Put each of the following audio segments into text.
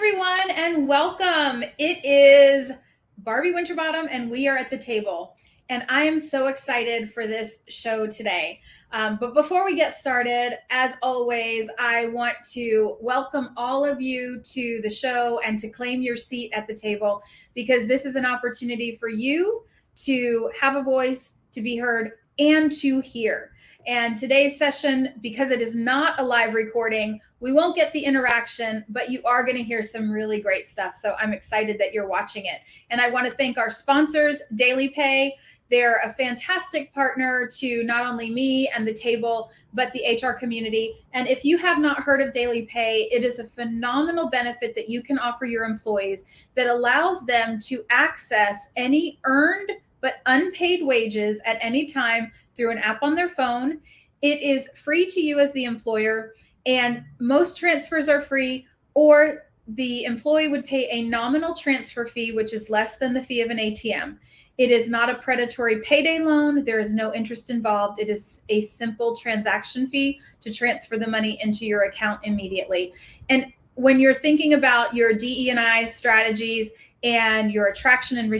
everyone, and welcome. It is Barbie Winterbottom, and we are at the table. And I am so excited for this show today. But before we get started, as always, I want to welcome all of you to the show and to claim your seat at the table because this is an opportunity for you to have a voice, to be heard, and to hear. And today's session, because it is not a live recording, we won't get the interaction, but you are going to hear some really great stuff. So I'm excited that you're watching it. And I want to thank our sponsors, Daily Pay. They're a fantastic partner to not only me and the table, but the HR community. And if you have not heard of Daily Pay, it is a phenomenal benefit that you can offer your employees that allows them to access any earned but unpaid wages at any time through an app on their phone. It is free to you as the employer, and most transfers are free, or the employee would pay a nominal transfer fee, which is less than the fee of an ATM. It is not a predatory payday loan. There is no interest involved. It is a simple transaction fee to transfer the money into your account immediately. And when you're thinking about your DE&I strategies and your attraction and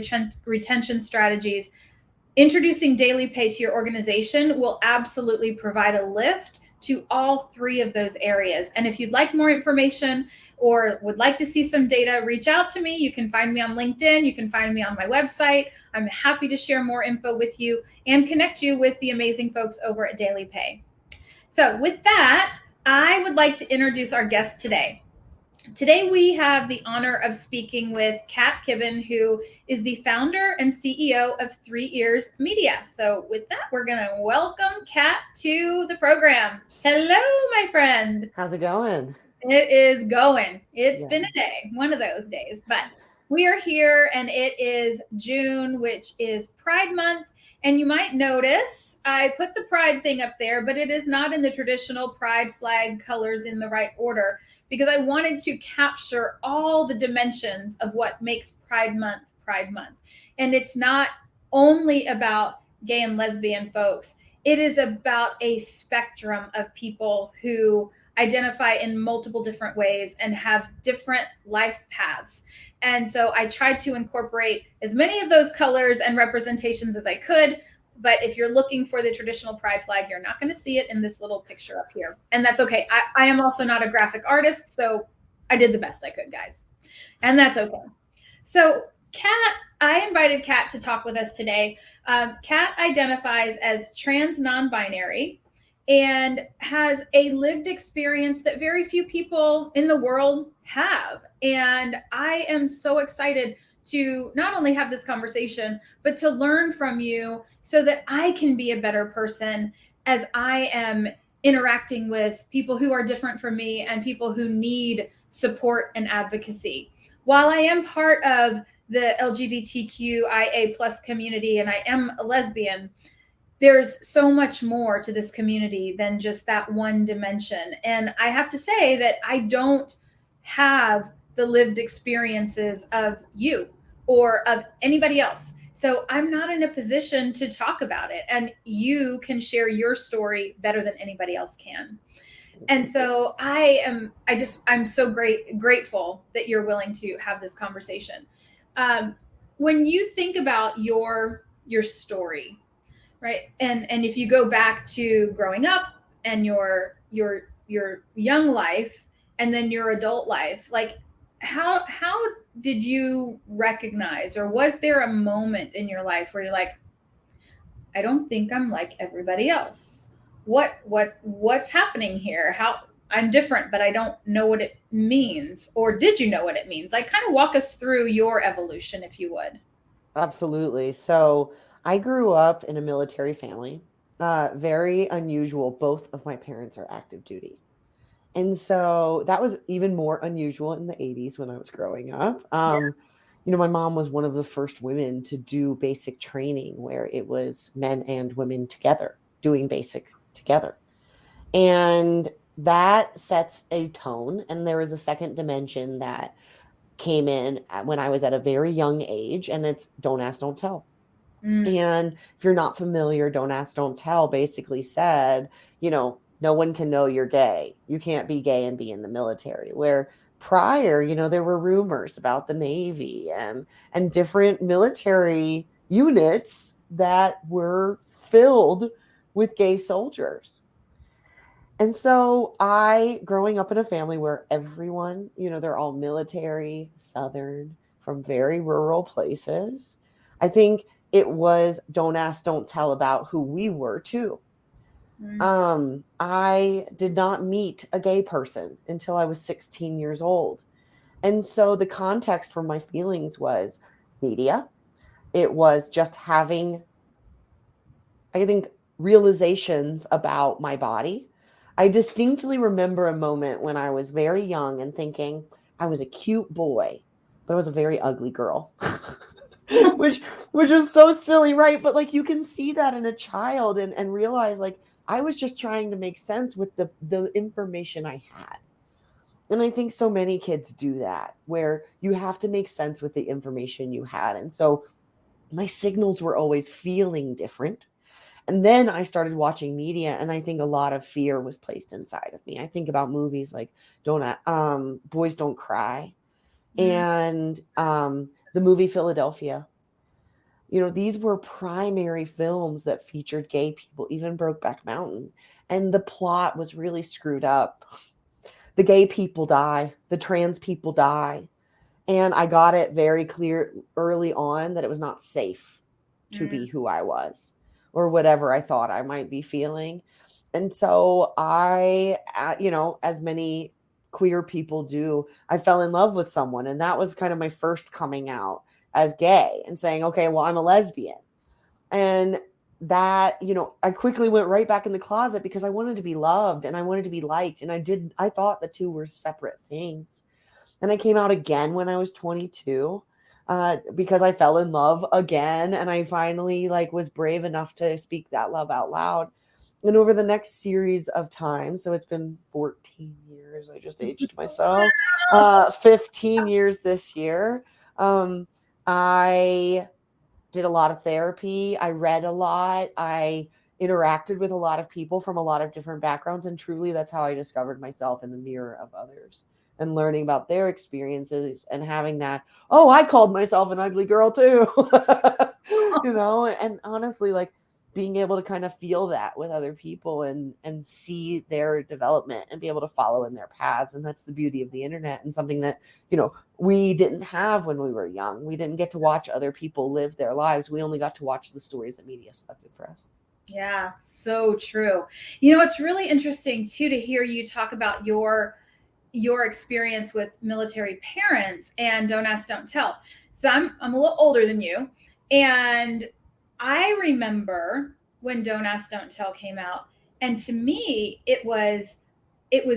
retention strategies, introducing Daily Pay to your organization will absolutely provide a lift to all three of those areas. And if you'd like more information or would like to see some data, reach out to me. You can find me on LinkedIn. You can find me on my website. I'm happy to share more info with you and connect you with the amazing folks over at Daily Pay. So with that, I would like to introduce our guest today. Today, we have the honor of speaking with Kat Kibben, who is the founder and CEO of 3 Ears Media. So with that, we're going to welcome Kat to the program. Hello, my friend. How's it going? It is going. It's been a day, one of those days, but we are here and it is June, which is Pride Month. And you might notice I put the Pride thing up there, but it is not in the traditional Pride flag colors in the right order, because I wanted to capture all the dimensions of what makes Pride Month Pride Month. And it's not only about gay and lesbian folks. It is about a spectrum of people who identify in multiple different ways and have different life paths. And so I tried to incorporate as many of those colors and representations as I could. But if you're looking for the traditional pride flag, you're not going to see it in this little picture up here. And that's okay. I am also not a graphic artist, so I did the best I could, guys. And that's okay. So Kat, I invited Kat to talk with us today. Kat identifies as trans non-binary and has a lived experience that very few people in the world have. And I am so excited to not only have this conversation, but to learn from you so that I can be a better person as I am interacting with people who are different from me and people who need support and advocacy. While I am part of the LGBTQIA plus community and I am a lesbian, there's so much more to this community than just that one dimension. And I have to say that I don't have the lived experiences of you or of anybody else. So I'm not in a position to talk about it. And you can share your story better than anybody else can. And so I'm so grateful that you're willing to have this conversation. When you think about your story, right? And if you go back to growing up and your young life and then your adult life, like how did you recognize, or was there a moment in your life where you're like, I don't think I'm like everybody else? What's happening here? How I'm different, but I don't know what it means. Or did you know what it means? Like, kind of walk us through your evolution, if you would. Absolutely. So I grew up in a military family, very unusual. Both of my parents are active duty. And so that was even more unusual in the 80s when I was growing up. My mom was one of the first women to do basic training where it was men and women together doing basic together. And that sets a tone. And there was a second dimension that came in when I was at a very young age, and it's don't ask, don't tell. And if you're not familiar, don't ask, don't tell basically said, no one can know you're gay. You can't be gay and be in the military, where prior, there were rumors about the Navy and different military units that were filled with gay soldiers. And so growing up in a family where everyone, they're all military, Southern, from very rural places, I think it was don't ask, don't tell about who we were too. I did not meet a gay person until I was 16 years old. And so the context for my feelings was media. It was just having, I think, realizations about my body. I distinctly remember a moment when I was very young and thinking I was a cute boy, but I was a very ugly girl. which is so silly, right? But like you can see that in a child and realize like I was just trying to make sense with the information I had. And I think so many kids do that, where you have to make sense with the information you had. And so my signals were always feeling different. And then I started watching media, and I think a lot of fear was placed inside of me. I think about movies like Boys Don't Cry, and the movie Philadelphia. These were primary films that featured gay people, even Brokeback Mountain. And the plot was really screwed up. The gay people die, the trans people die. And I got it very clear early on that it was not safe to be who I was or whatever I thought I might be feeling. And so I, as many queer people do, I fell in love with someone. And that was kind of my first coming out as gay and saying, okay, well, I'm a lesbian. And that, I quickly went right back in the closet because I wanted to be loved and I wanted to be liked. And I thought the two were separate things. And I came out again when I was 22 because I fell in love again. And I finally was brave enough to speak that love out loud. And over the next series of time, so it's been 14 years, I just aged myself, 15 years this year. I did a lot of therapy. I read a lot. I interacted with a lot of people from a lot of different backgrounds. And truly, that's how I discovered myself in the mirror of others and learning about their experiences and having that, oh, I called myself an ugly girl too. And honestly, being able to kind of feel that with other people and see their development and be able to follow in their paths. And that's the beauty of the internet, and something that, we didn't have when we were young. We didn't get to watch other people live their lives. We only got to watch the stories that media selected for us. Yeah, so true. It's really interesting too to hear you talk about your experience with military parents and Don't Ask, Don't Tell. So I'm a little older than you, and I remember when Don't Ask, Don't Tell came out, and to me it was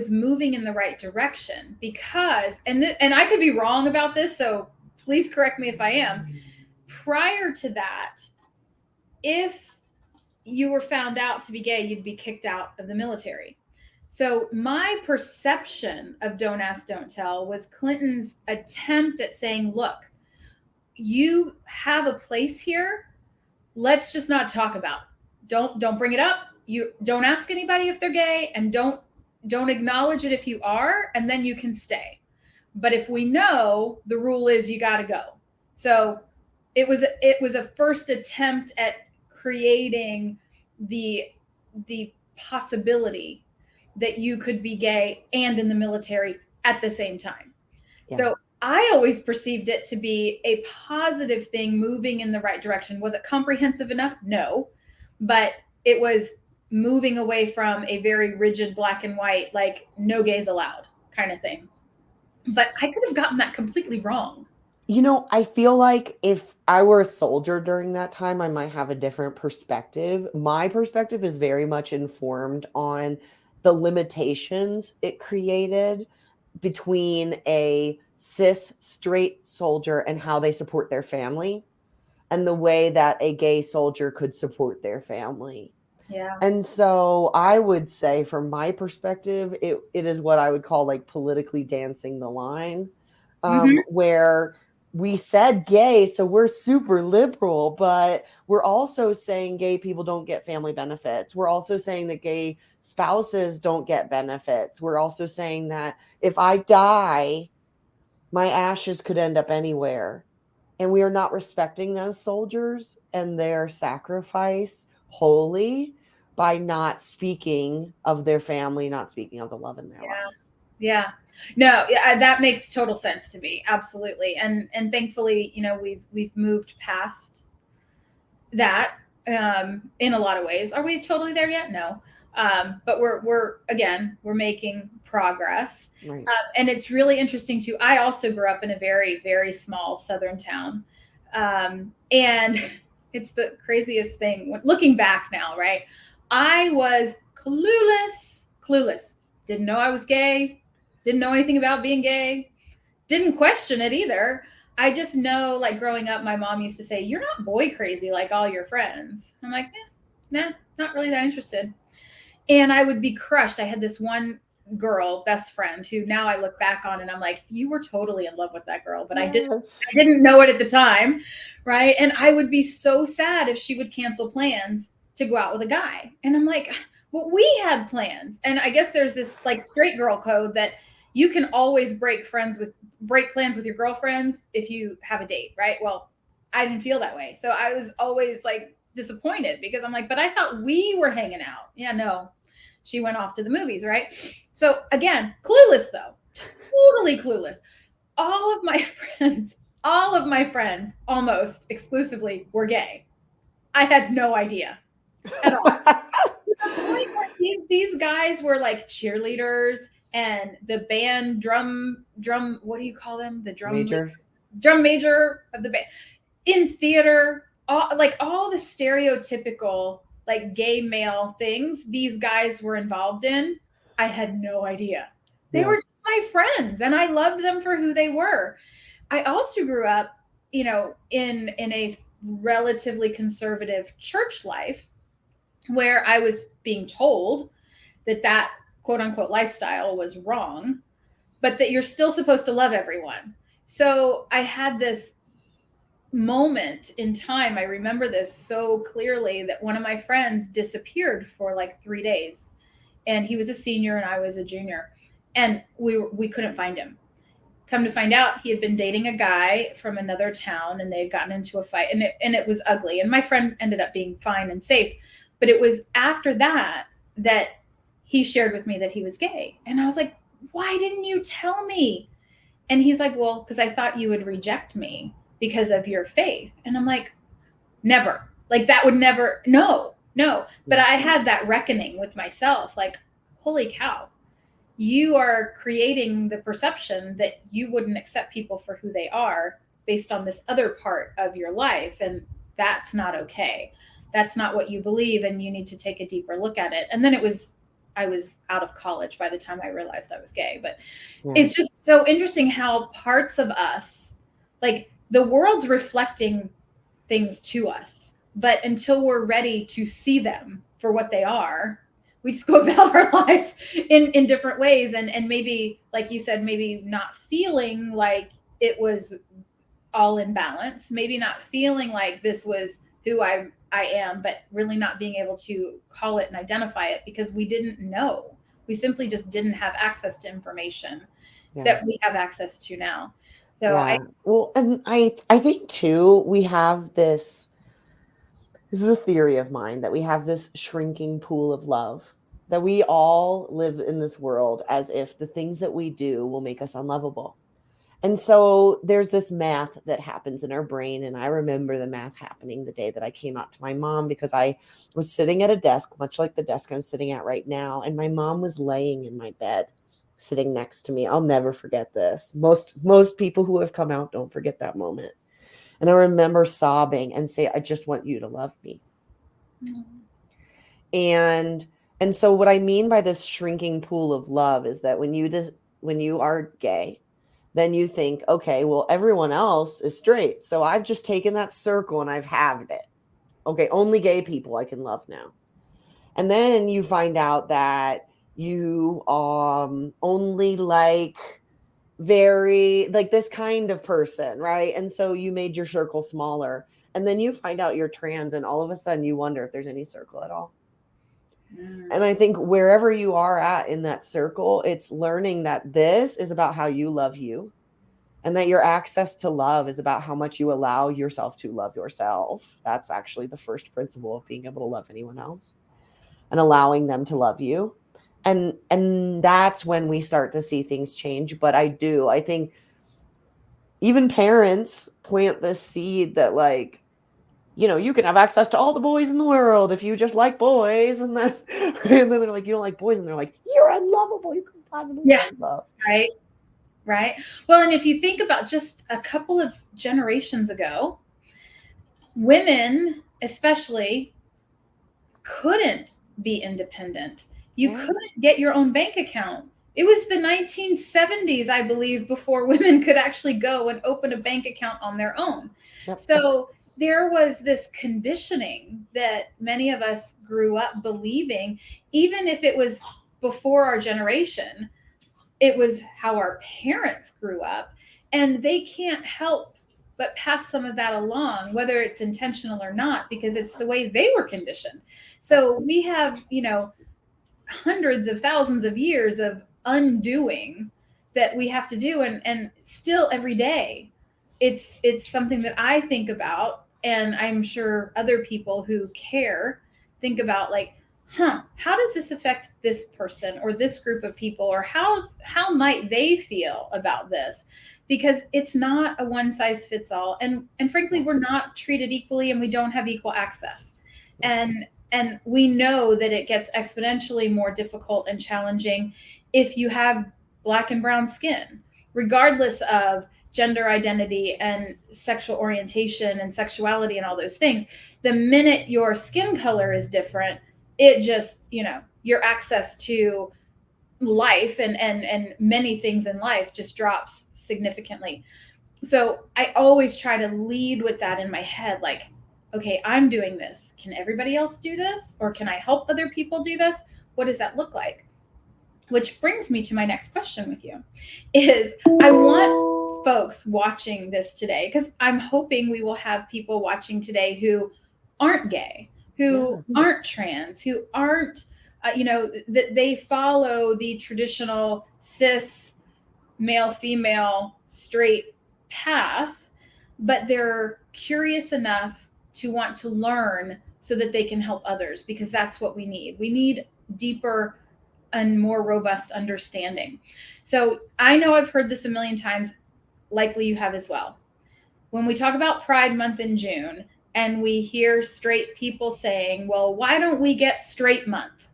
moving in the right direction because and I could be wrong about this, so please correct me if I am. Prior to that, if you were found out to be gay, you'd be kicked out of the military. So my perception of Don't Ask, Don't Tell was Clinton's attempt at saying, look, you have a place here. Let's just not talk about it. Don't bring it up. You don't ask anybody if they're gay, and don't acknowledge it if you are, and then you can stay. But if we know, the rule is you got to go. So it was a first attempt at creating the possibility that you could be gay and in the military at the same time. Yeah. So I always perceived it to be a positive thing, moving in the right direction. Was it comprehensive enough? No, but it was moving away from a very rigid black and white, no gays allowed kind of thing. But I could have gotten that completely wrong. I feel like if I were a soldier during that time, I might have a different perspective. My perspective is very much informed on the limitations it created between a cis straight soldier and how they support their family, and the way that a gay soldier could support their family. Yeah. And so I would say, from my perspective, it is what I would call politically dancing the line, where we said gay, so we're super liberal, but we're also saying gay people don't get family benefits. We're also saying that gay spouses don't get benefits. We're also saying that if I die My ashes could end up anywhere. And we are not respecting those soldiers and their sacrifice wholly by not speaking of their family, not speaking of the love in their Yeah. life. Yeah. No, yeah, that makes total sense to me. Absolutely. And thankfully, we've moved past that in a lot of ways. Are we totally there yet? No. But we're making progress. Right. And it's really interesting too. I also grew up in a very, very small southern town. And it's the craziest thing looking back now, right? I was clueless. Didn't know I was gay. Didn't know anything about being gay. Didn't question it either. I just know, like growing up, my mom used to say, "You're not boy crazy like all your friends." I'm like, nah, not really that interested. And I would be crushed. I had this one girl, best friend, who now I look back on and I'm like, you were totally in love with that girl, but Yes. I didn't know it at the time, right? And I would be so sad if she would cancel plans to go out with a guy. And I'm like, well, we had plans. And I guess there's this like straight girl code that you can always break plans with your girlfriends if you have a date, right? Well, I didn't feel that way. So I was always like disappointed because I'm like, but I thought we were hanging out. Yeah, no. She went off to the movies, right? So again, clueless though. Totally clueless. All of my friends almost exclusively were gay. I had no idea at all. These guys were like cheerleaders and the band drum, what do you call them? The Major. drum major of the band in theater, all the stereotypical like gay male things these guys were involved in. I had no idea. They were just my friends and I loved them for who they were. I also grew up, in a relatively conservative church life where I was being told that quote unquote lifestyle was wrong, but that you're still supposed to love everyone. So I had this moment in time. I remember this so clearly that one of my friends disappeared for like 3 days. And he was a senior and I was a junior. And we couldn't find him. Come to find out, he had been dating a guy from another town and they had gotten into a fight and it was ugly. And my friend ended up being fine and safe. But it was after that he shared with me that he was gay. And I was like, why didn't you tell me? And he's like, well, because I thought you would reject me because of your faith. And I'm like, never. Like that would never, no. But I had that reckoning with myself, like, holy cow, you are creating the perception that you wouldn't accept people for who they are based on this other part of your life. And that's not okay. That's not what you believe. And you need to take a deeper look at it. And then I was out of college by the time I realized I was gay. But it's just so interesting how parts of us, like the world's reflecting things to us, but until we're ready to see them for what they are, we just go about our lives in different ways. And maybe, like you said, maybe not feeling like it was all in balance, maybe not feeling like this was who I am, but really not being able to call it and identify it because we didn't know. We simply just didn't have access to information that we have access to now. So and I think too, we have this is a theory of mine that we have this shrinking pool of love, that we all live in this world as if the things that we do will make us unlovable. And so there's this math that happens in our brain. And I remember the math happening the day that I came out to my mom because I was sitting at a desk, much like the desk I'm sitting at right now. And my mom was laying in my bed, sitting next to me. I'll never forget this. Most people who have come out don't forget that moment. And I remember sobbing and say, I just want you to love me. And so what I mean by this shrinking pool of love is that when you are gay, then you think, okay, well, everyone else is straight. So I've just taken that circle and I've halved it. Okay, only gay people I can love now. And then you find out that you only like very like this kind of person, right? And so you made your circle smaller. And then you find out you're trans and all of a sudden you wonder if there's any circle at all. And I think wherever you are at in that circle, it's learning that this is about how you love you. and that your access to love is about how much you allow yourself to love yourself. That's actually the first principle of being able to love anyone else and allowing them to love you. And that's when we start to see things change. But I think even parents plant this seed that, like, you can have access to all the boys in the world if you just like boys. And then they're like, you don't like boys. And they're like, you're unlovable. You couldn't possibly find love. Right. Right. Well, and if you think about just a couple of generations ago, women especially couldn't be independent. You couldn't get your own bank account. It was the 1970s, I believe, before women could actually go and open a bank account on their own. Yep. So there was this conditioning that many of us grew up believing, even if it was before our generation, it was how our parents grew up, and they can't help but pass some of that along, whether it's intentional or not, because it's the way they were conditioned. So we have, hundreds of thousands of years of undoing that we have to do. And still every day, it's something that I think about, and I'm sure other people who care think about, like, how does this affect this person or this group of people, or how might they feel about this? Because it's not a one size fits all. And frankly, we're not treated equally, and we don't have equal access. And we know that it gets exponentially more difficult and challenging if you have Black and brown skin, regardless of gender identity and sexual orientation and sexuality and all those things. The minute your skin color is different, it just, your access to life and many things in life just drops significantly. So I always try to lead with that in my head, like, okay, I'm doing this. Can everybody else do this? Or can I help other people do this? What does that look like? Which brings me to my next question with you is, I want folks watching this today, because I'm hoping we will have people watching today who aren't gay, who aren't trans, who aren't, that they follow the traditional cis male, female, straight path, but they're curious enough to want to learn so that they can help others, because that's what we need. We need deeper and more robust understanding. So I know I've heard this a million times, likely you have as well. When we talk about Pride Month in June, and we hear straight people saying, well, why don't we get straight month?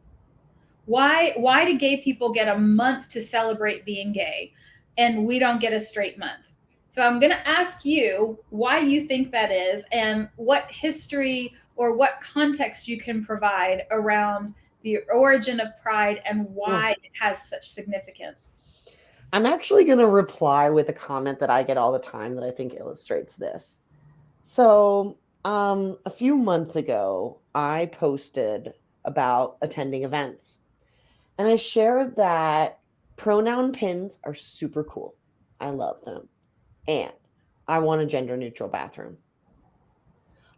Why do gay people get a month to celebrate being gay, and we don't get a straight month? So I'm going to ask you why you think that is, and what history or what context you can provide around the origin of Pride and why it has such significance. I'm actually going to reply with a comment that I get all the time that I think illustrates this. So a few months ago, I posted about attending events, and I shared that pronoun pins are super cool. I love them. And I want a gender neutral bathroom.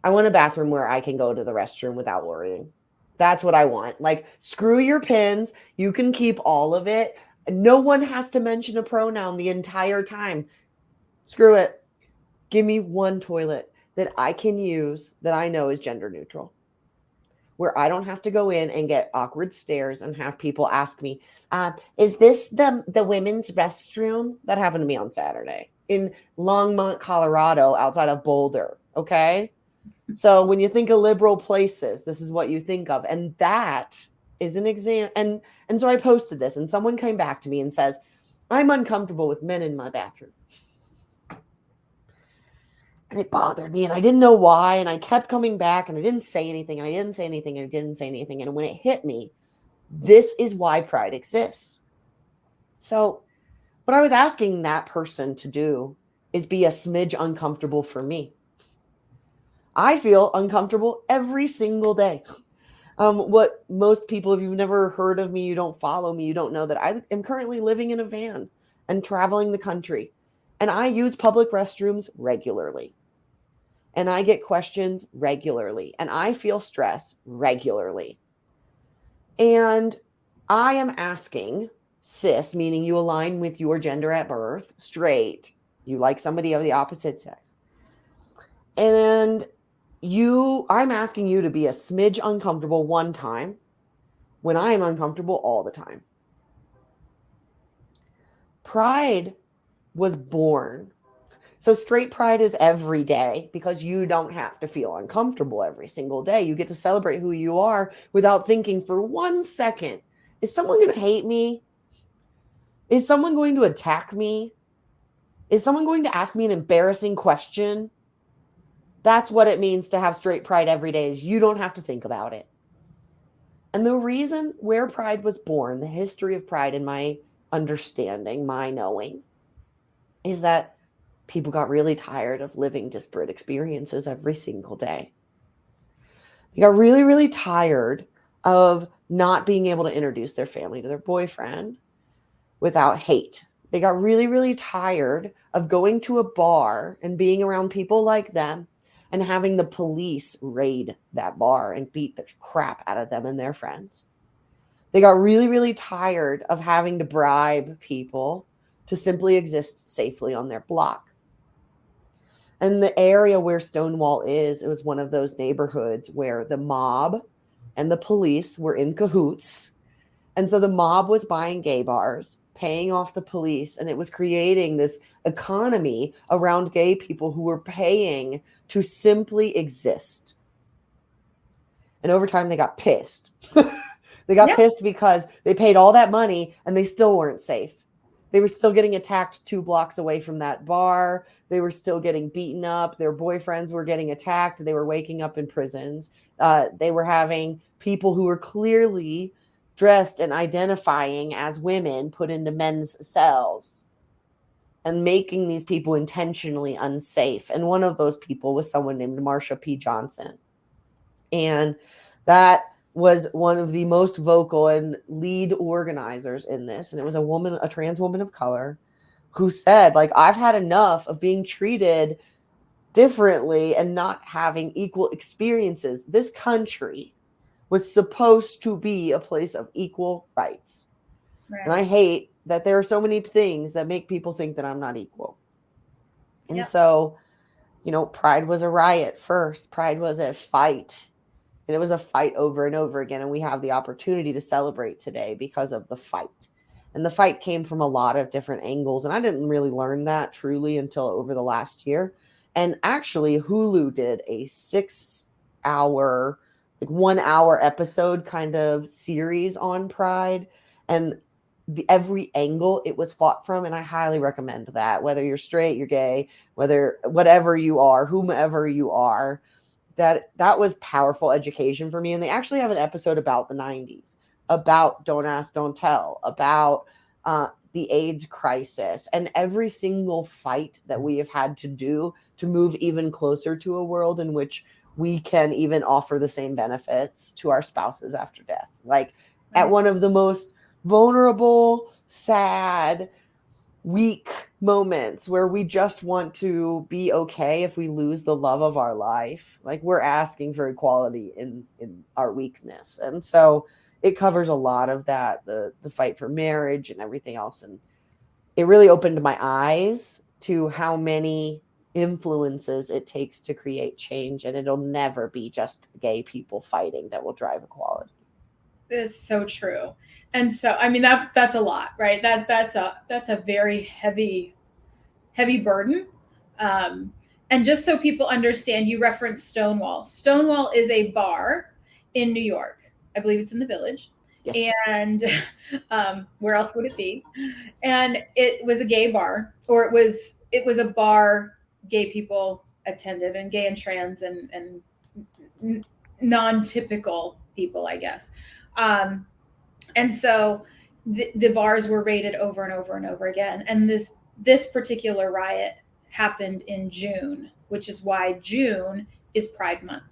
I want a bathroom where I can go to the restroom without worrying. That's what I want. Like, screw your pins. You can keep all of it. No one has to mention a pronoun the entire time. Screw it. Give me one toilet that I can use that I know is gender neutral, where I don't have to go in and get awkward stares and have people ask me, is this the women's restroom? That happened to me on Saturday in Longmont, Colorado, outside of Boulder. Okay. So when you think of liberal places, this is what you think of. And that is an example. And so I posted this, and someone came back to me and says, I'm uncomfortable with men in my bathroom. And it bothered me, and I didn't know why. And I kept coming back, and I didn't say anything, and I didn't say anything, and I didn't say anything. And when it hit me, this is why Pride exists. So what I was asking that person to do is be a smidge uncomfortable for me. I feel uncomfortable every single day. What most people, if you've never heard of me, you don't follow me, you don't know that I am currently living in a van and traveling the country. And I use public restrooms regularly. And I get questions regularly. And I feel stress regularly. And I am asking cis, meaning you align with your gender at birth, straight, You like somebody of the opposite sex. And I'm asking you to be a smidge uncomfortable one time when I am uncomfortable all the time. Pride was born. So straight pride is every day because you don't have to feel uncomfortable every single day. You get to celebrate who you are without thinking for 1 second, is someone going to hate me? Is someone going to attack me? Is someone going to ask me an embarrassing question? That's what it means to have straight pride every day, is you don't have to think about it. And the reason where pride was born, the history of pride in my understanding, my knowing, is that people got really tired of living disparate experiences every single day. They got really, really tired of not being able to introduce their family to their boyfriend without hate. They got really, really tired of going to a bar and being around people like them and having the police raid that bar and beat the crap out of them and their friends. They got really, really tired of having to bribe people to simply exist safely on their block. And the area where Stonewall is, it was one of those neighborhoods where the mob and the police were in cahoots. And so the mob was buying gay bars, paying off the police, and it was creating this economy around gay people who were paying to simply exist. And over time, they got pissed. They got pissed because they paid all that money and they still weren't safe. They were still getting attacked 2 blocks away from that bar. They were still getting beaten up. Their boyfriends were getting attacked. They were waking up in prisons. They were having people who were clearly dressed and identifying as women put into men's cells and making these people intentionally unsafe. And one of those people was someone named Marsha P. Johnson. And that was one of the most vocal and lead organizers in this. And it was a woman, a trans woman of color, who said, like, I've had enough of being treated differently and not having equal experiences. This country was supposed to be a place of equal rights. Right. And I hate that there are so many things that make people think that I'm not equal. And so, pride was a riot first. Pride was a fight. And it was a fight over and over again. And we have the opportunity to celebrate today because of the fight. And the fight came from a lot of different angles. And I didn't really learn that truly until over the last year. And actually, Hulu did a 6-hour, 1-hour episode kind of series on pride. And every angle it was fought from. And I highly recommend that, whether you're straight, you're gay, whatever you are, whomever you are. That was powerful education for me. And they actually have an episode about the 90s, about Don't Ask, Don't Tell, about the AIDS crisis, and every single fight that we have had to do to move even closer to a world in which we can even offer the same benefits to our spouses after death. Like at one of the most vulnerable, sad, weak moments where we just want to be okay if we lose the love of our life. Like we're asking for equality in our weakness. And so it covers a lot of that, the fight for marriage and everything else. And it really opened my eyes to how many influences it takes to create change. And it'll never be just gay people fighting that will drive equality. It's so true. And so, I mean, that's a lot, right? That's a very heavy burden. And just so people understand, you referenced Stonewall. Stonewall is a bar in New York. I believe it's in the Village. Yes. And where else would it be? And it was a gay bar, or it was a bar gay people attended, and gay and trans and non-typical people, I guess. And so the bars were raided over and over and over again. And this particular riot happened in June, which is why June is Pride Month,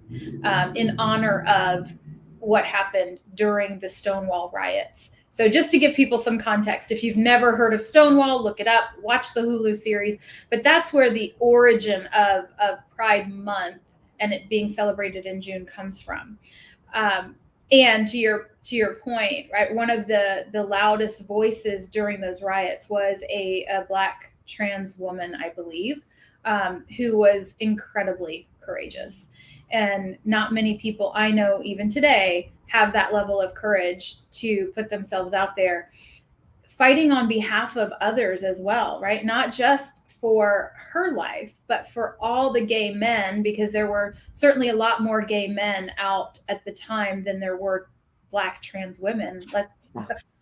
in honor of what happened during the Stonewall riots. So just to give people some context, if you've never heard of Stonewall, look it up, watch the Hulu series. But that's where the origin of Pride Month and it being celebrated in June comes from. And to your point, right, one of the loudest voices during those riots was a Black trans woman, I believe, who was incredibly courageous. And not many people I know, even today, have that level of courage to put themselves out there fighting on behalf of others as well, right? Not just for her life, but for all the gay men, because there were certainly a lot more gay men out at the time than there were Black trans women.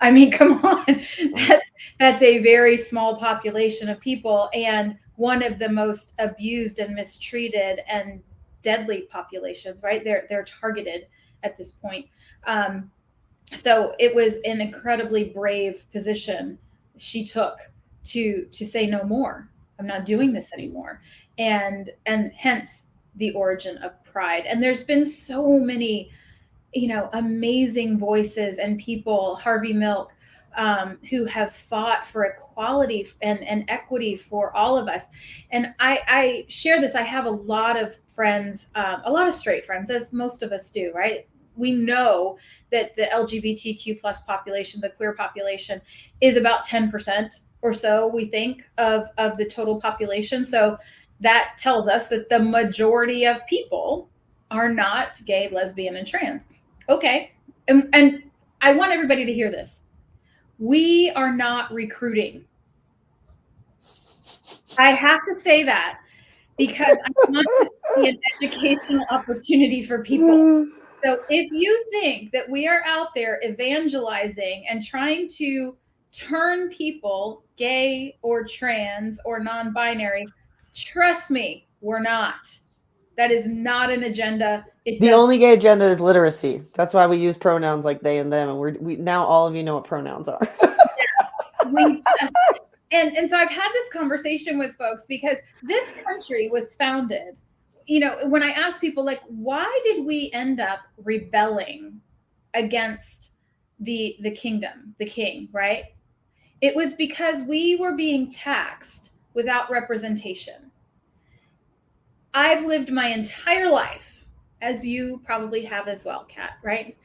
I mean, come on. That's a very small population of people, and one of the most abused and mistreated and deadly populations, right? They're targeted at this point. So it was an incredibly brave position she took to say no more. I'm not doing this anymore. And hence the origin of Pride. And there's been so many, amazing voices and people, Harvey Milk, who have fought for equality and equity for all of us. And I share this. I have a lot of friends, a lot of straight friends, as most of us do, right? We know that the LGBTQ plus population, the queer population, is about 10% or so, we think, of the total population. So that tells us that the majority of people are not gay, lesbian, and trans. Okay. And I want everybody to hear this. We are not recruiting. I have to say that because I want this to be an educational opportunity for people. So if you think that we are out there evangelizing and trying to turn people gay or trans or non-binary, trust me, we're not. That is not an agenda. The only gay agenda is literacy. That's why we use pronouns like they and them, and we now all of you know what pronouns are. And so I've had this conversation with folks because this country was founded. When I ask people, like, why did we end up rebelling against the kingdom, the king, right? It was because we were being taxed without representation. I've lived my entire life, as you probably have as well, Kat, right?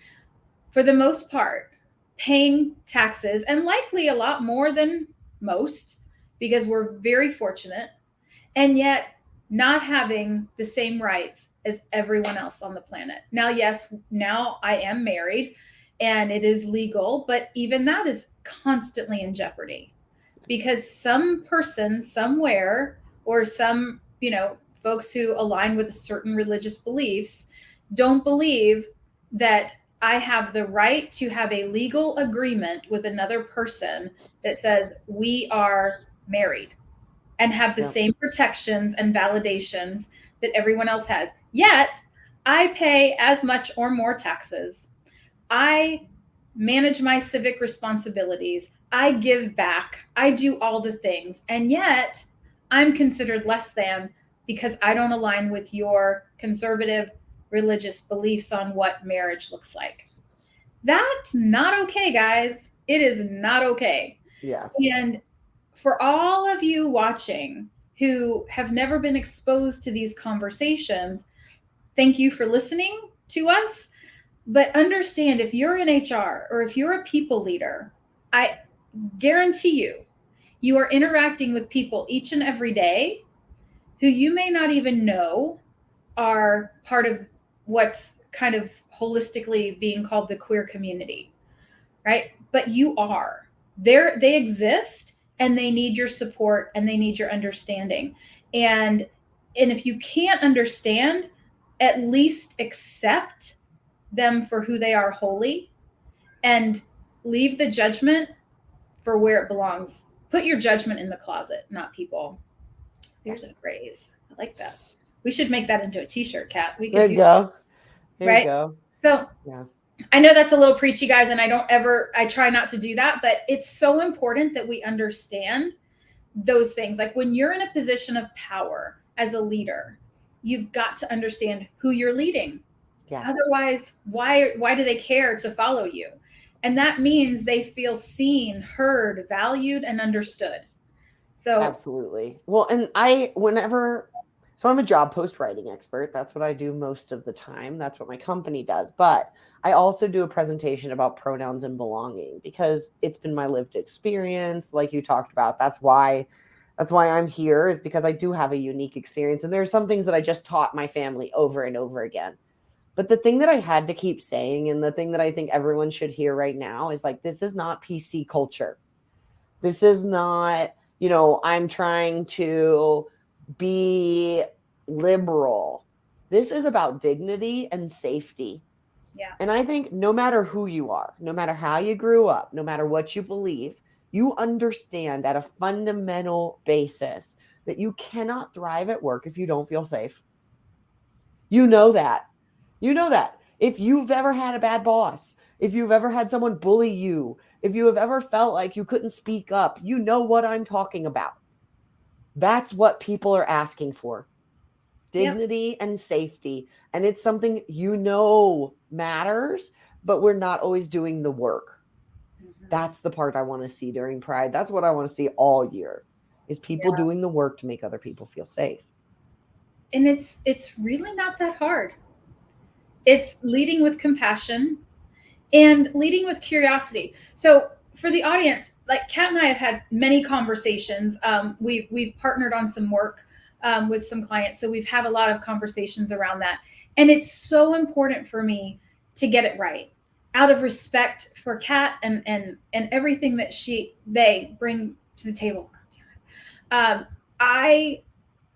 For the most part, paying taxes, and likely a lot more than most, because we're very fortunate, and yet not having the same rights as everyone else on the planet. Now, yes, now I am married and it is legal, but even that is constantly in jeopardy because some person somewhere, or some, folks who align with certain religious beliefs, don't believe that I have the right to have a legal agreement with another person that says we are married and have the same protections and validations that everyone else has. Yet I pay as much or more taxes. I manage my civic responsibilities. I give back. I do all the things. And yet I'm considered less than because I don't align with your conservative religious beliefs on what marriage looks like. That's not okay, guys. It is not okay. Yeah. And for all of you watching who have never been exposed to these conversations, thank you for listening to us. But understand, if you're in HR or if you're a people leader, I guarantee you are interacting with people each and every day who you may not even know are part of what's kind of holistically being called the queer community, right? But you are. They exist and they need your support and they need your understanding. And if you can't understand, at least accept them for who they are wholly and leave the judgment for where it belongs. Put your judgment in the closet, not people. There's a phrase. I like that. We should make that into a t-shirt, Kat. We could There you go. There you go. So yeah. I know that's a little preachy, guys, and I try not to do that, but it's so important that we understand those things. Like when you're in a position of power as a leader, you've got to understand who you're leading. Yeah. Otherwise, why do they care to follow you? And that means they feel seen, heard, valued, and understood. So absolutely. Well, and so I'm a job post writing expert. That's what I do most of the time. That's what my company does. But I also do a presentation about pronouns and belonging because it's been my lived experience, like you talked about. That's why That's why I'm here, is because I do have a unique experience. And there are some things that I just taught my family over and over again. But the thing that I had to keep saying, and the thing that I think everyone should hear right now, is like, this is not PC culture. This is not, I'm trying to be liberal. This is about dignity and safety. Yeah. And I think no matter who you are, no matter how you grew up, no matter what you believe, you understand at a fundamental basis that you cannot thrive at work if you don't feel safe. You know that. You know that. If you've ever had a bad boss, if you've ever had someone bully you, if you have ever felt like you couldn't speak up, you know what I'm talking about. That's what people are asking for. Dignity yep. and safety. And it's something matters, but we're not always doing the work. Mm-hmm. That's the part I want to see during Pride. That's what I want to see all year, is people doing the work to make other people feel safe. And it's really not that hard. It's leading with compassion and leading with curiosity. So for the audience, like Kat and I have had many conversations. We've partnered on some work with some clients. So we've had a lot of conversations around that. And it's so important for me to get it right, out of respect for Kat and everything that they bring to the table. I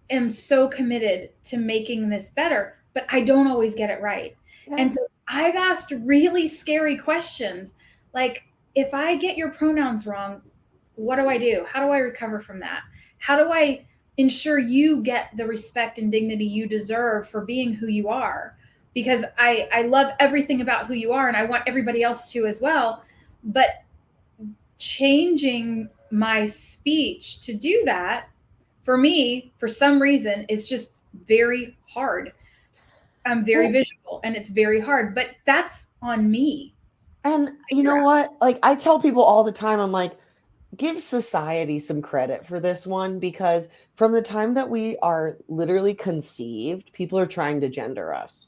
am so committed to making this better, but I don't always get it right. Yeah. And so I've asked really scary questions. Like, if I get your pronouns wrong, what do I do? How do I recover from that? How do I ensure you get the respect and dignity you deserve for being who you are? Because I love everything about who you are, and I want everybody else to as well. But changing my speech to do that, for me, for some reason, is just very hard. I'm very visual, and it's very hard, but that's on me. And you know what? Like, I tell people all the time, I'm like, give society some credit for this one, because from the time that we are literally conceived, people are trying to gender us.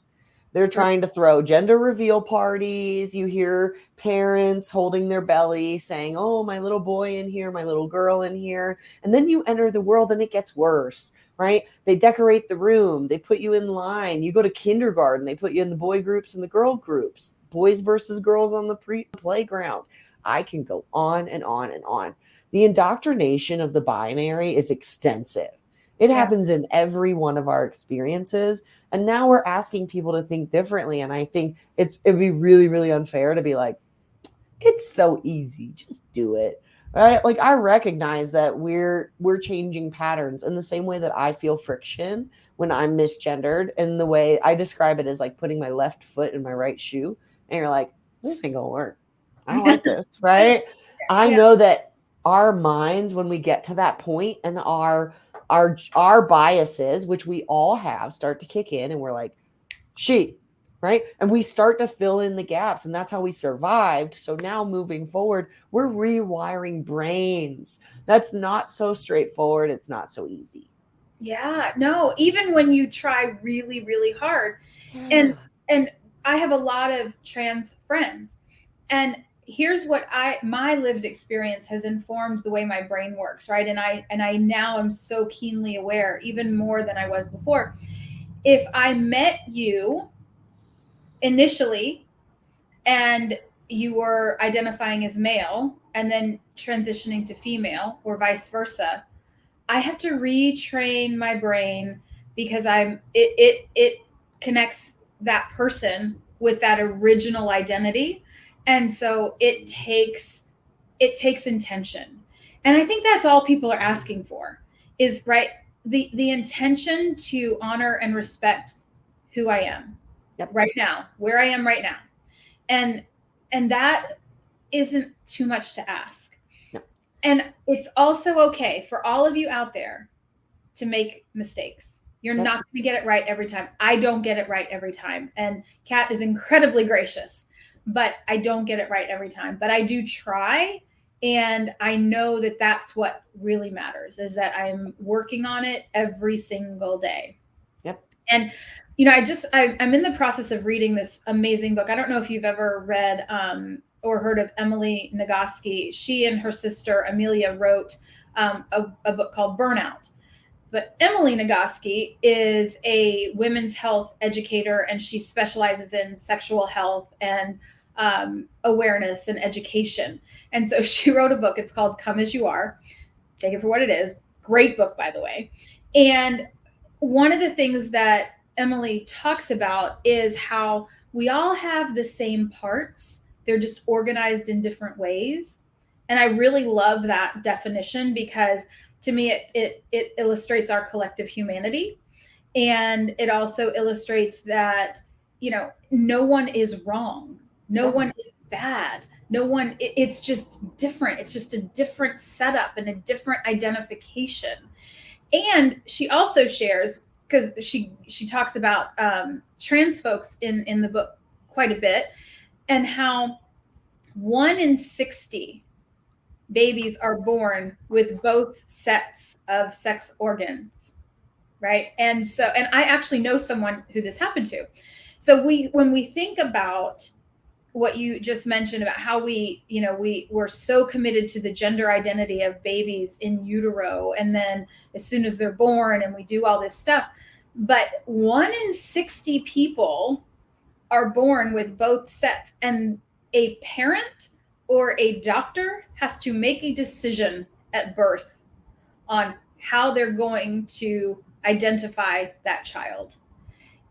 They're trying to throw gender reveal parties. You hear parents holding their belly saying, oh, my little boy in here, my little girl in here. And then you enter the world and it gets worse, right? They decorate the room. They put you in line. You go to kindergarten. They put you in the boy groups and the girl groups, boys versus girls on the playground. I can go on and on and on. The indoctrination of the binary is extensive. It happens in every one of our experiences. And now we're asking people to think differently. And I think it'd be really, really unfair to be like, it's so easy, just do it. Right? Like, I recognize that we're changing patterns in the same way that I feel friction when I'm misgendered. And the way I describe it is like putting my left foot in my right shoe. And you're like, this ain't gonna work. I don't like this, right? I know that our minds, when we get to that point, and our biases, which we all have, start to kick in, and we're like, right? And we start to fill in the gaps, and that's how we survived. So now moving forward, we're rewiring brains. That's not so straightforward. It's not so easy. Yeah, no, even when you try really, really hard. And I have a lot of trans friends, and here's what my lived experience has informed the way my brain works, right? And I now am so keenly aware, even more than I was before. If I met you initially and you were identifying as male and then transitioning to female, or vice versa, I have to retrain my brain, because it connects that person with that original identity. And so it takes intention. And I think that's all people are asking for, is right, the intention to honor and respect who I am right now, where I am right now. And that isn't too much to ask. No. And it's also okay for all of you out there to make mistakes. You're not going to get it right every time. I don't get it right every time. And Kat is incredibly gracious, but I don't get it right every time. But I do try. And I know that that's what really matters, is that I'm working on it every single day. Yep. And, you know, I'm in the process of reading this amazing book. I don't know if you've ever read or heard of Emily Nagoski. She and her sister Amelia wrote a book called Burnout. But Emily Nagoski is a women's health educator, and she specializes in sexual health and awareness and education. And so she wrote a book. It's called Come As You Are. Take it for what it is. Great book, by the way. And one of the things that Emily talks about is how we all have the same parts. They're just organized in different ways. And I really love that definition because to me, it illustrates our collective humanity. And it also illustrates that, no one is wrong. No one is bad. No one, it's just different. It's just a different setup and a different identification. And she also shares, because she talks about trans folks in the book quite a bit, and how 1 in 60 babies are born with both sets of sex organs, right? And I actually know someone who this happened to. So when we think about what you just mentioned about how we're so committed to the gender identity of babies in utero, and then as soon as they're born, and we do all this stuff, but 1 in 60 people are born with both sets, and a parent or a doctor has to make a decision at birth on how they're going to identify that child.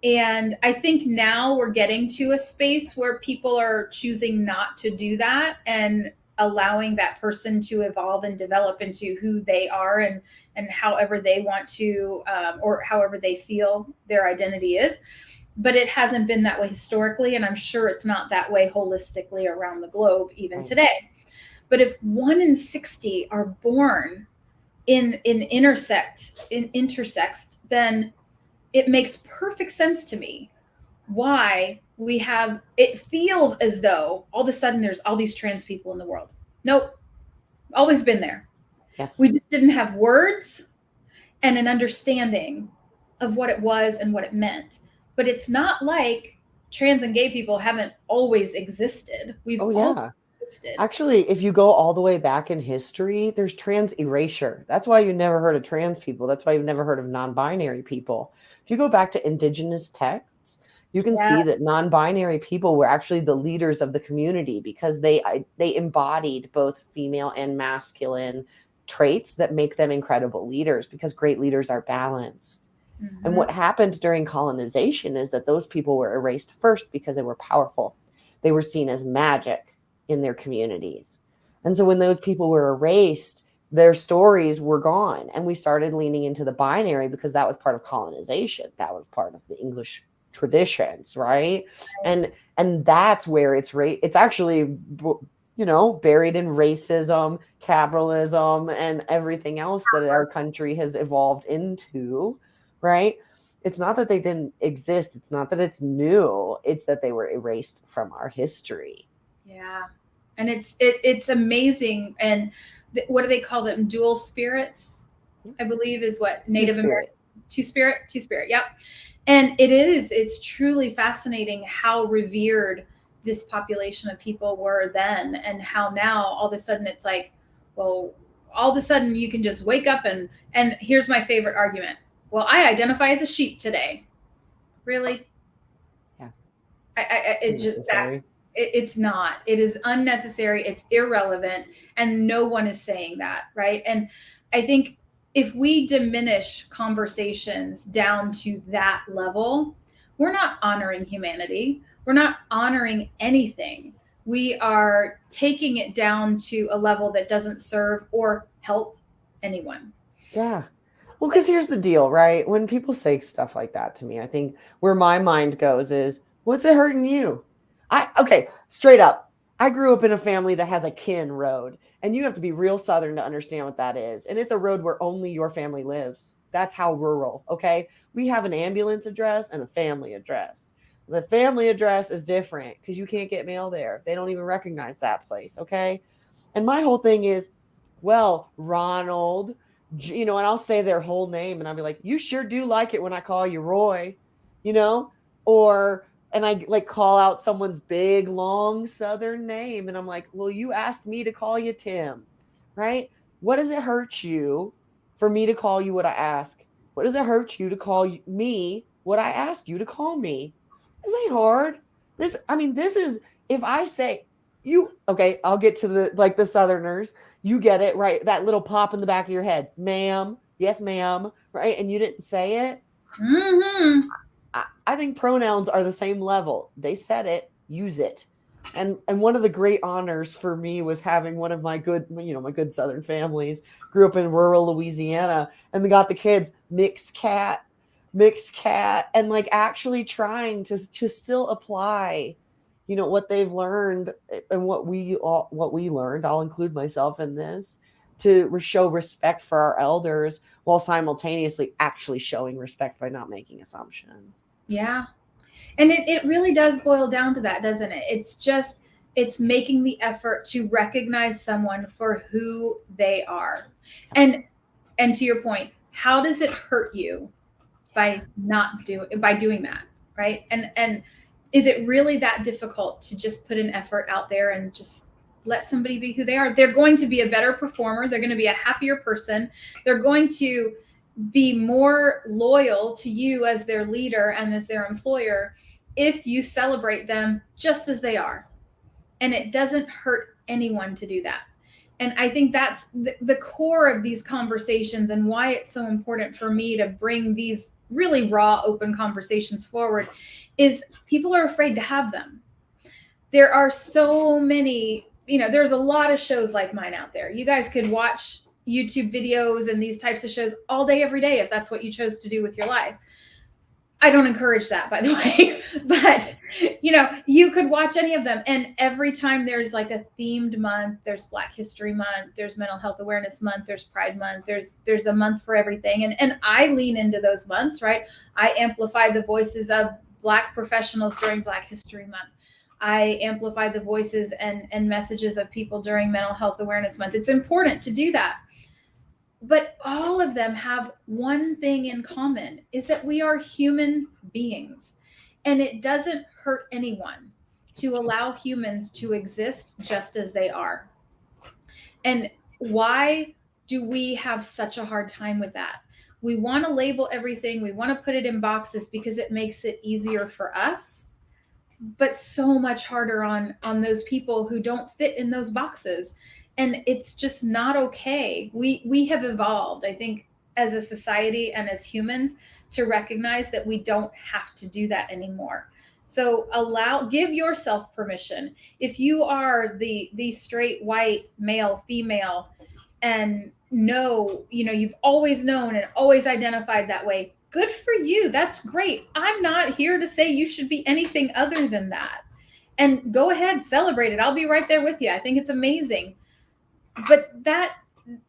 And I think now we're getting to a space where people are choosing not to do that and allowing that person to evolve and develop into who they are, and however they want to, or however they feel their identity is. But it hasn't been that way historically, and I'm sure it's not that way holistically around the globe even today. But if 1 in 60 are born in intersexed, then it makes perfect sense to me why it feels as though all of a sudden there's all these trans people in the world. Nope. Always been there. Yeah. We just didn't have words and an understanding of what it was and what it meant. But it's not like trans and gay people haven't always existed. We've all existed. Actually, if you go all the way back in history, there's trans erasure. That's why you never heard of trans people. That's why you've never heard of non-binary people. If you go back to indigenous texts, you can see that non-binary people were actually the leaders of the community because they embodied both female and masculine traits that make them incredible leaders, because great leaders are balanced. Mm-hmm. And what happened during colonization is that those people were erased first because they were powerful. They were seen as magic in their communities. And so when those people were erased, their stories were gone. And we started leaning into the binary because that was part of colonization. That was part of the English traditions, right? And that's where it's actually, buried in racism, capitalism, and everything else that our country has evolved into, right? It's not that they didn't exist. It's not that it's new. It's that they were erased from our history. Yeah. And it's amazing. And what do they call them? Dual spirits, I believe, is what Native American. Two-spirit. Yep. And it's truly fascinating how revered this population of people were then, and how now all of a sudden it's like, well, all of a sudden you can just wake up and here's my favorite argument. Well, I identify as a sheep today. Really? Yeah. It's not. It is unnecessary. It's irrelevant. And no one is saying that, right? And I think if we diminish conversations down to that level, we're not honoring humanity. We're not honoring anything. We are taking it down to a level that doesn't serve or help anyone. Yeah. Well, because here's the deal, right? When people say stuff like that to me, I think where my mind goes is, what's it hurting you? Okay, straight up. I grew up in a family that has a kin road, and you have to be real Southern to understand what that is. And it's a road where only your family lives. That's how rural, okay? We have an ambulance address and a family address. The family address is different because you can't get mail there. They don't even recognize that place, okay? And my whole thing is, well, Ronald, and I'll say their whole name, and I'll be like, you sure do like it when I call you Roy, and I call out someone's big, long Southern name. And I'm like, well, you asked me to call you Tim, right? what does it hurt you for me to call you what I ask? What does it hurt you to call me what I ask you to call me? This ain't hard. This is, if I say, you, okay, I'll get to the Southerners. You get it, right? That little pop in the back of your head, ma'am, yes, ma'am, right? And you didn't say it. Mm-hmm. I think pronouns are the same level. They said it, use it. And one of the great honors for me was having one of my good, my good Southern families grew up in rural Louisiana, and they got the kids mixed cat, and like actually trying to still apply, what they've learned and what we learned. I'll include myself in this, to show respect for our elders while simultaneously actually showing respect by not making assumptions. Yeah. And it really does boil down to that, doesn't it? It's making the effort to recognize someone for who they are. And to your point, how does it hurt you by doing that, right? And is it really that difficult to just put an effort out there and just let somebody be who they are? They're going to be a better performer. They're going to be a happier person. They're going to be more loyal to you as their leader and as their employer if you celebrate them just as they are. And it doesn't hurt anyone to do that. And I think that's the core of these conversations, and why it's so important for me to bring these really raw, open conversations forward, is people are afraid to have them. There are so many, there's a lot of shows like mine out there. You guys could watch YouTube videos and these types of shows all day, every day, if that's what you chose to do with your life. I don't encourage that, by the way, but you could watch any of them. And every time there's like a themed month, there's Black History Month, there's Mental Health Awareness Month, there's Pride Month, there's a month for everything. And I lean into those months, right? I amplify the voices of Black professionals during Black History Month. I amplify the voices and messages of people during Mental Health Awareness Month. It's important to do that. But all of them have one thing in common, is that we are human beings. And it doesn't hurt anyone to allow humans to exist just as they are. And why do we have such a hard time with that? We want to label everything. We want to put it in boxes because it makes it easier for us, but so much harder on those people who don't fit in those boxes. And it's just not okay. We have evolved, I think, as a society and as humans, to recognize that we don't have to do that anymore. So give yourself permission. If you are the straight white male, female, and you've always known and always identified that way, good for you. That's great. I'm not here to say you should be anything other than that. And go ahead, celebrate it. I'll be right there with you. I think it's amazing. But that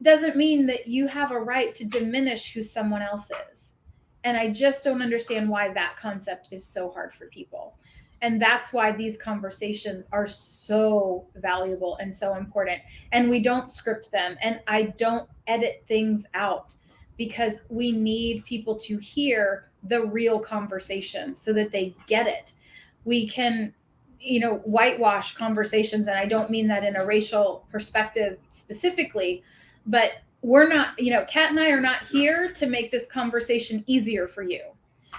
doesn't mean that you have a right to diminish who someone else is. And I just don't understand why that concept is so hard for people. And that's why these conversations are so valuable and so important. And we don't script them. And I don't edit things out, because we need people to hear the real conversations so that they get it. We can whitewash conversations. And I don't mean that in a racial perspective specifically, but we're not, Kat and I are not here to make this conversation easier for you.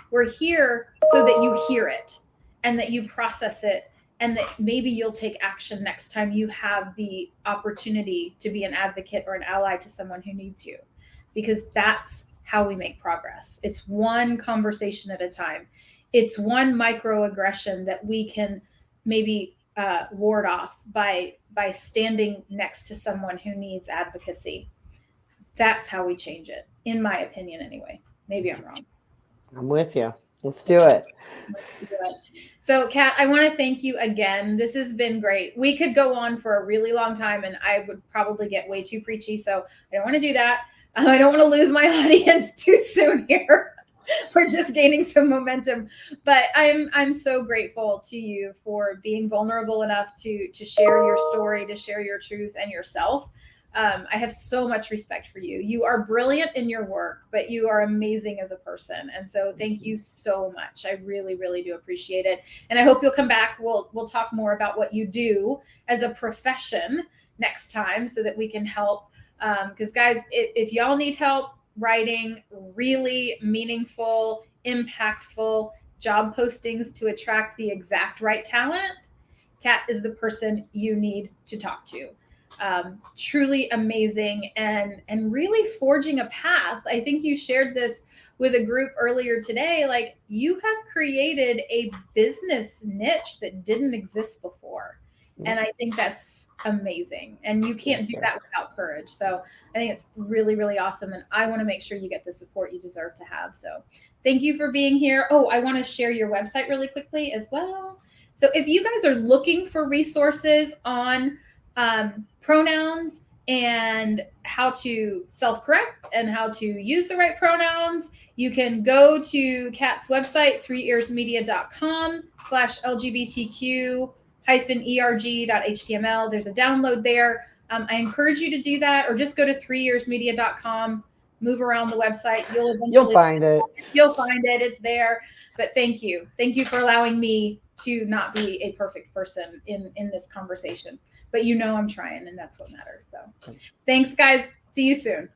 We're here so that you hear it and that you process it, and that maybe you'll take action next time you have the opportunity to be an advocate or an ally to someone who needs you, because that's how we make progress. It's one conversation at a time. It's one microaggression that we can maybe ward off by standing next to someone who needs advocacy. That's how we change it, in my opinion, anyway. Maybe I'm wrong. I'm with you. Let's do it. So, Kat, I want to thank you again. This has been great. We could go on for a really long time, and I would probably get way too preachy. So I don't want to do that. I don't want to lose my audience too soon here. We're just gaining some momentum. But I'm so grateful to you for being vulnerable enough to share your story, to share your truth and yourself. I have so much respect for you. You are brilliant in your work, but you are amazing as a person. And so thank you so much. I really, really do appreciate it. And I hope you'll come back. We'll talk more about what you do as a profession next time, so that we can help Because guys, if y'all need help writing really meaningful, impactful job postings to attract the exact right talent, Kat is the person you need to talk to. Truly amazing and really forging a path. I think you shared this with a group earlier today. Like, you have created a business niche that didn't exist before. And I think that's amazing. And you can't do that without courage. So I think it's really, really awesome. And I want to make sure you get the support you deserve to have. So thank you for being here. Oh, I want to share your website really quickly as well. So if you guys are looking for resources on pronouns and how to self-correct and how to use the right pronouns, you can go to Kat's website, 3earsmedia.com/LGBTQ-erg.html. There's a download there. I encourage you to do that, or just go to 3earsmedia.com, move around the website. You'll find it. You'll find it. It's there. But thank you. Thank you for allowing me to not be a perfect person in this conversation. But I'm trying, and that's what matters. So thanks, guys. See you soon.